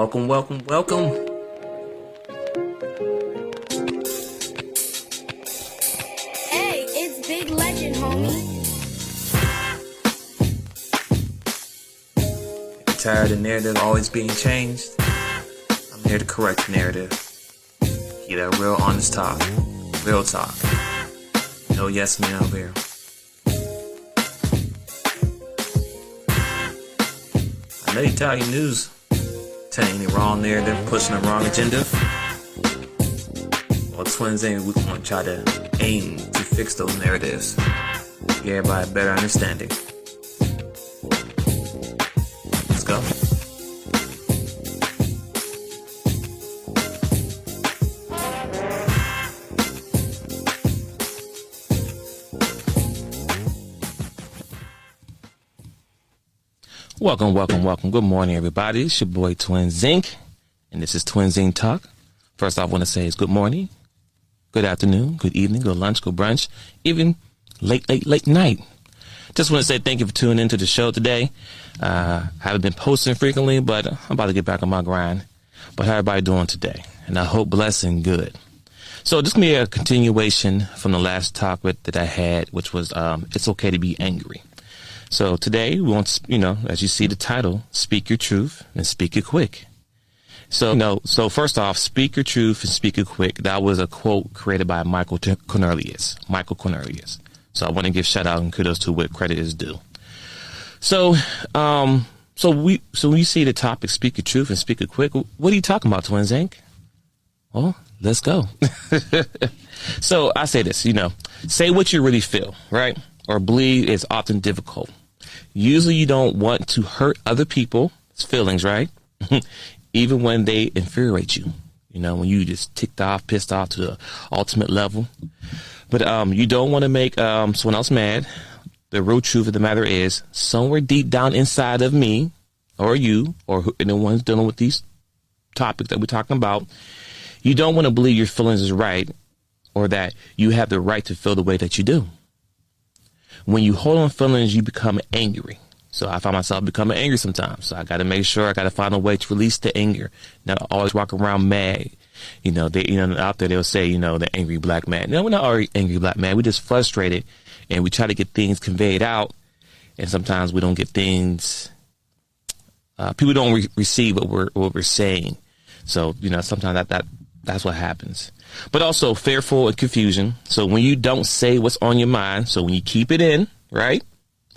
Welcome, welcome, welcome. Hey, it's Big Legend, homie. If you're tired of the narrative always being changed, I'm here to correct the narrative. Keep that real honest talk. Real talk. No yes men over here. I know you're tired of your news telling any wrong narrative, pushing the wrong agenda. Well, Twinsinc, we're going to try to aim to fix those narratives. Give everybody a better understanding. Let's go. Welcome, welcome, welcome. Good morning, everybody. It's your boy Twinsinc, and this is Twinsinc Talk. First off, I want to say it's good morning, good afternoon, good evening, good lunch, good brunch, even late night. Just want to say thank you for tuning into the show today. I haven't been posting frequently, but I'm about to get back on my grind. But how everybody doing today? And I hope blessed and good. So this can be a continuation from the last topic that I had, which was it's okay to be angry. So today we want to, as you see the title, speak your truth and speak it quick. So, so first off, speak your truth and speak it quick. That was a quote created by Michael Cornelius. So I want to give shout out and kudos to what credit is due. So when you see the topic, speak your truth and speak it quick, what are you talking about, Twinsinc? Well, let's go. So I say this, say what you really feel, right? Or believe is often difficult. Usually you don't want to hurt other people's feelings, right? Even when they infuriate you, when you just ticked off, pissed off to the ultimate level. But you don't want to make someone else mad. The real truth of the matter is somewhere deep down inside of me or you or anyone who's dealing with these topics that we're talking about, you don't want to believe your feelings is right or that you have the right to feel the way that you do. When you hold on feelings, you become angry. So I find myself becoming angry sometimes. So I got to make sure I got to find a way to release the anger. Not always walk around mad. Out there they'll say, the angry black man. No, we're not an angry black man. We're just frustrated and we try to get things conveyed out. And sometimes we don't get things. People don't receive what we're saying. So, sometimes that's what happens. But also fearful and confusion. So when you don't say what's on your mind, so when you keep it in, right?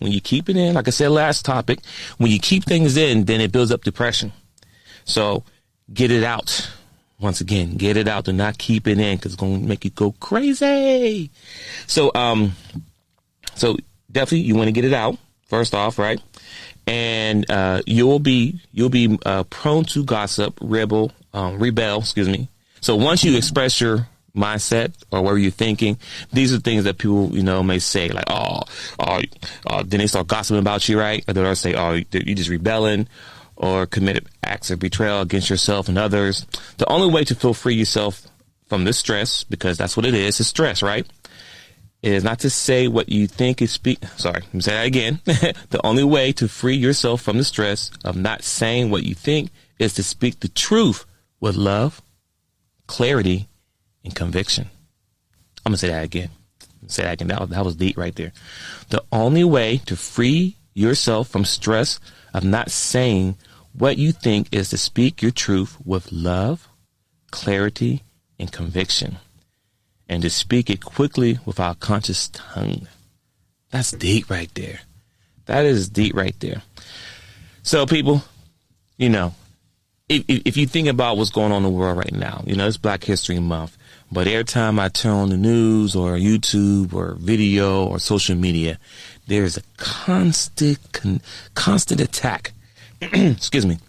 When you keep it in, like I said last topic, when you keep things in, then it builds up depression. So get it out. Once again, get it out. Do not keep it in because it's going to make you go crazy. So definitely you want to get it out first off, right? And you'll be prone to gossip, rebel. So once you express your mindset or whatever you're thinking, these are things that people, may say like, then they start gossiping about you, right? Or they'll say, you're just rebelling or committed acts of betrayal against yourself and others. The only way to feel free yourself from this stress, because that's what it is, it's stress, right? It is not to say what you think is Sorry, let me say that again. The only way to free yourself from the stress of not saying what you think is to speak the truth with love, clarity, and conviction. I'm going to say that again. That was deep right there. The only way to free yourself from stress of not saying what you think is to speak your truth with love, clarity, and conviction. And to speak it quickly with our conscious tongue. That's deep right there. That is deep right there. So people, if you think about what's going on in the world right now, it's Black History Month. But every time I turn on the news or YouTube or video or social media, there's a constant attack.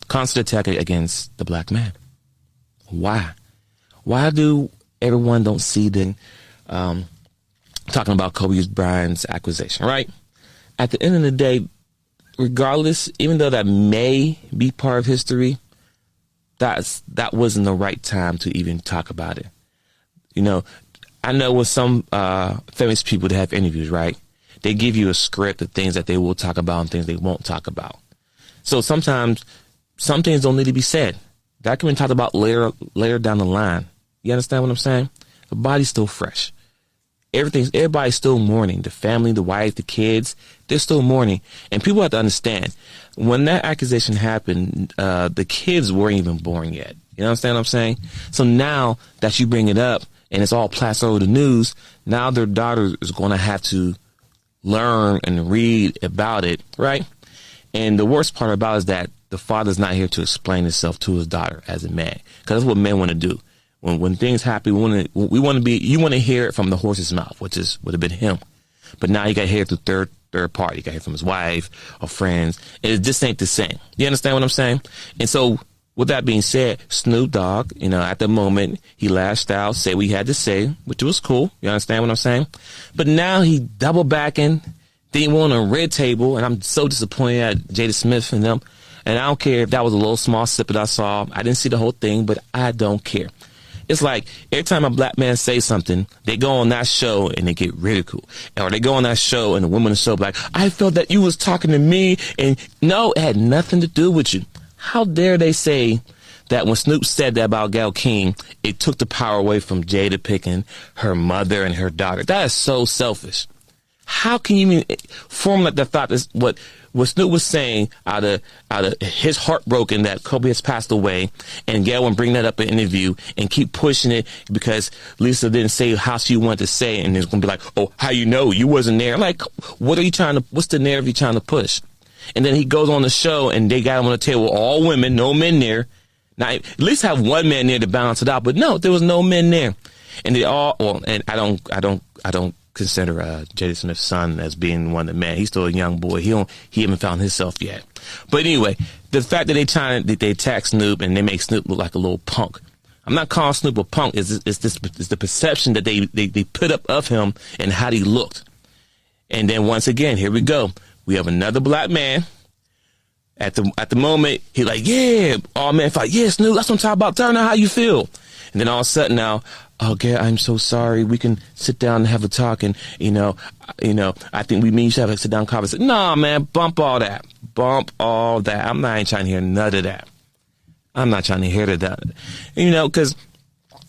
Constant attack against the black man. Why? Why do everyone don't see the talking about Kobe Bryant's accusation, right? At the end of the day, regardless, even though that may be part of history, that wasn't the right time to even talk about it. I know with some famous people that have interviews, right? They give you a script of things that they will talk about and things they won't talk about. So sometimes some things don't need to be said. That can be talked about later down the line. You understand what I'm saying? The body's still fresh. Everybody's still mourning. The family, the wife, the kids, they're still mourning. And people have to understand, when that accusation happened, the kids weren't even born yet. You understand what I'm saying? So now that you bring it up and it's all plastered over the news, now their daughter is going to have to learn and read about it, right? And the worst part about it is that the father's not here to explain himself to his daughter as a man, because that's what men want to do. When things happen, you want to hear it from the horse's mouth, would have been him. But now you got to hear it through third party. You got to hear from his wife or friends. And it just ain't the same. You understand what I'm saying? And so with that being said, Snoop Dogg, at the moment, he lashed out, said what he had to say, which was cool. You understand what I'm saying? But now he double backing. Then he went on a red table, and I'm so disappointed at Jada Smith and them. And I don't care if that was a little small snippet I saw. I didn't see the whole thing, but I don't care. It's like every time a black man says something, they go on that show and they get ridiculed. Or they go on that show and the woman on the show be like, I felt that you was talking to me. And no, it had nothing to do with you. How dare they say that when Snoop said that about Gayle King, it took the power away from Jada picking her mother and her daughter. That is so selfish. How can you even formulate the thought that what Snoop was saying out of his heartbroken that Kobe has passed away, and Gayle would bring that up in an interview and keep pushing it because Lisa didn't say how she wanted to say it, and it's going to be like, oh, how you wasn't there? Like, what's the narrative you're trying to push? And then he goes on the show and they got him on the table, all women, no men there. Now, at least have one man there to balance it out, but no, there was no men there. And they all, and I don't consider Jada Smith's son as being one of the men. He's still a young boy. He haven't found himself yet. But anyway, the fact that they attack Snoop and they make Snoop look like a little punk. I'm not calling Snoop a punk. It's the perception that they put up of him and how he looked. And then once again, here we go. We have another black man. At the moment, he like, yeah, all men fight. Yeah, Snoop, that's what I'm talking about. Tell me how you feel. And then all of a sudden now, okay, I'm so sorry. We can sit down and have a talk. And, I think we should have a sit down conversation. Nah, man, bump all that. Bump all that. I'm not even trying to hear none of that. I'm not trying to hear that. Because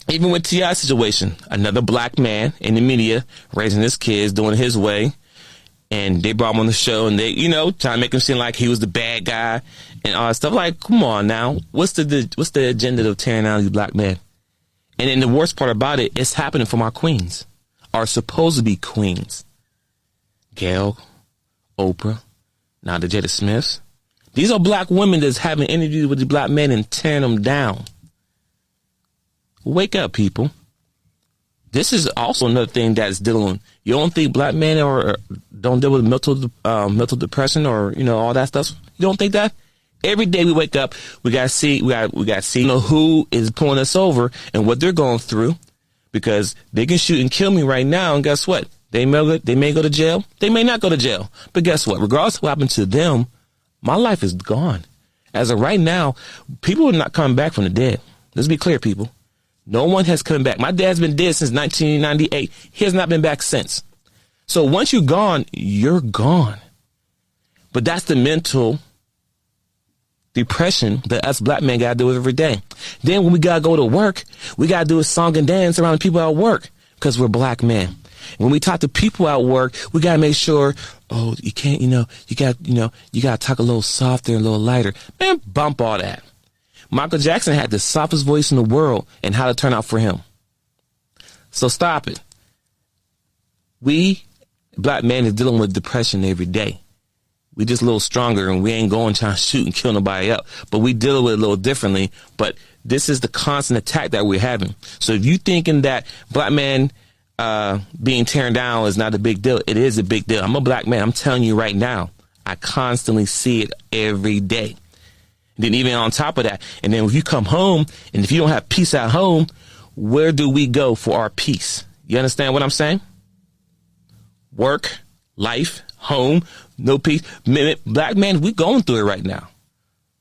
even with T.I.'s situation, another black man in the media raising his kids, doing it his way. And they brought him on the show and they, trying to make him seem like he was the bad guy and all that stuff. Like, come on now. What's the agenda of tearing down these black men? And then the worst part about it, it's happening from our queens, our supposed to be queens. Gayle, Oprah, now the Jada Smiths. These are black women that's having interviews with the black men and tearing them down. Wake up, people. This is also another thing that's dealing. You don't think black men don't deal with mental depression or all that stuff? You don't think that? Every day we wake up, we gotta see who is pulling us over and what they're going through, because they can shoot and kill me right now, and guess what? They may go to jail. They may not go to jail, but guess what? Regardless of what happened to them, my life is gone. As of right now, people are not coming back from the dead. Let's be clear, people. No one has come back. My dad's been dead since 1998. He has not been back since. So once you're gone, you're gone. But that's the mental depression that us black men got to deal with every day. Then when we got to go to work, we got to do a song and dance around the people at work because we're black men. When we talk to people at work, we got to make sure, you can't, you got to talk a little softer, a little lighter. Man, bump all that. Michael Jackson had the softest voice in the world, and how to turn out for him. So stop it. We, black men, is dealing with depression every day. We just a little stronger, and we ain't going trying to shoot and kill nobody up. But we deal with it a little differently. But this is the constant attack that we're having. So if you thinking that black men being torn down is not a big deal, it is a big deal. I'm a black man. I'm telling you right now. I constantly see it every day. Then even on top of that, and then if you come home, and if you don't have peace at home, where do we go for our peace? You understand what I'm saying? Work, life, home, no peace. Black men, we going through it right now.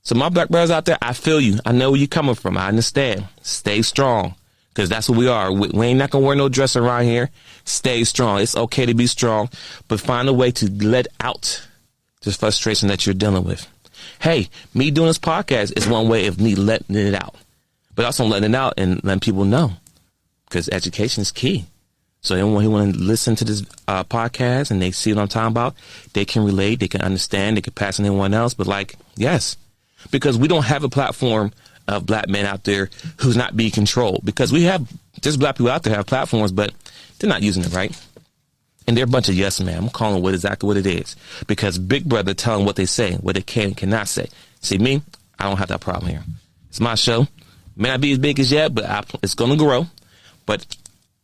So my black brothers out there, I feel you. I know where you're coming from. I understand. Stay strong, because that's what we are. We ain't not going to wear no dress around here. Stay strong. It's okay to be strong, but find a way to let out this frustration that you're dealing with. Hey, me doing this podcast is one way of me letting it out. but also letting it out and letting people know, because education is key. So anyone who want to listen to this podcast and they see what I'm talking about, they can relate, they can understand, they can pass on anyone else. But like, yes, because we don't have a platform of black men out there who's not being controlled, because there's black people out there have platforms, but they're not using it right. And they're a bunch of yes men. I'm calling it exactly what it is, because Big Brother telling what they say, what they can and cannot say. See, me, I don't have that problem here. It's my show. May not be as big as yet, but it's going to grow. But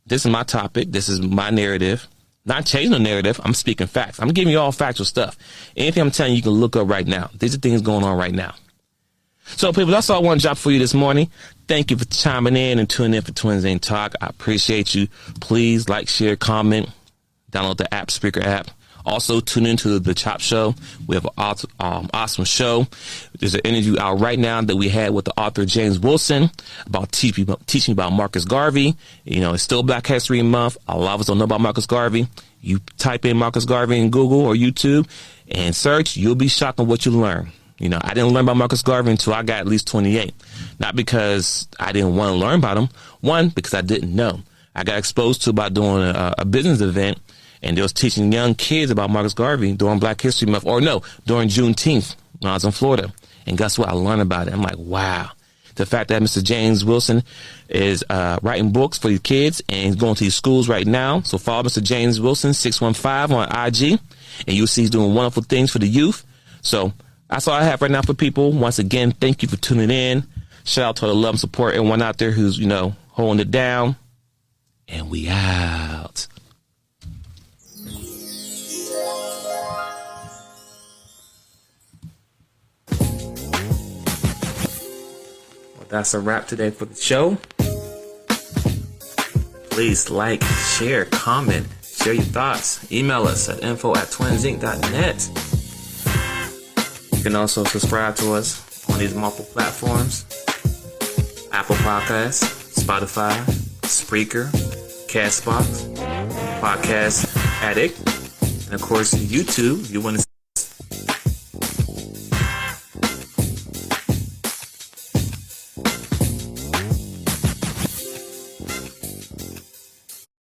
this is my topic. This is my narrative. Not changing the narrative. I'm speaking facts. I'm giving you all factual stuff. Anything I'm telling you, you can look up right now. These are things going on right now. So, people, that's all I want to drop for you this morning. Thank you for chiming in and tuning in for Twinsinc Talk. I appreciate you. Please like, share, comment, download the app, Speaker app. Also, tune into the Chop Show. We have an awesome show. There's an interview out right now that we had with the author James Wilson about teaching about Marcus Garvey. You know, it's still Black History Month. A lot of us don't know about Marcus Garvey. You type in Marcus Garvey in Google or YouTube and search, you'll be shocked on what you learn. You know, I didn't learn about Marcus Garvey until I got at least 28. Not because I didn't want to learn about him. One, because I didn't know. I got exposed to by doing a business event, and they was teaching young kids about Marcus Garvey during Black History Month, or no, during Juneteenth when I was in Florida. And guess what? I learned about it. I'm like, wow. The fact that Mr. James Wilson is writing books for these kids and he's going to these schools right now. So follow Mr. James Wilson, 615 on IG, and you'll see he's doing wonderful things for the youth. So that's all I have right now for people. Once again, thank you for tuning in. Shout out to the love and support, everyone out there who's, holding it down. And we out. That's a wrap today for the show. Please like, share, comment, share your thoughts. Email us at info@twinsinc.net. You can also subscribe to us on these multiple platforms: Apple Podcasts, Spotify, Spreaker, Castbox, Podcast Addict, and of course YouTube. You want to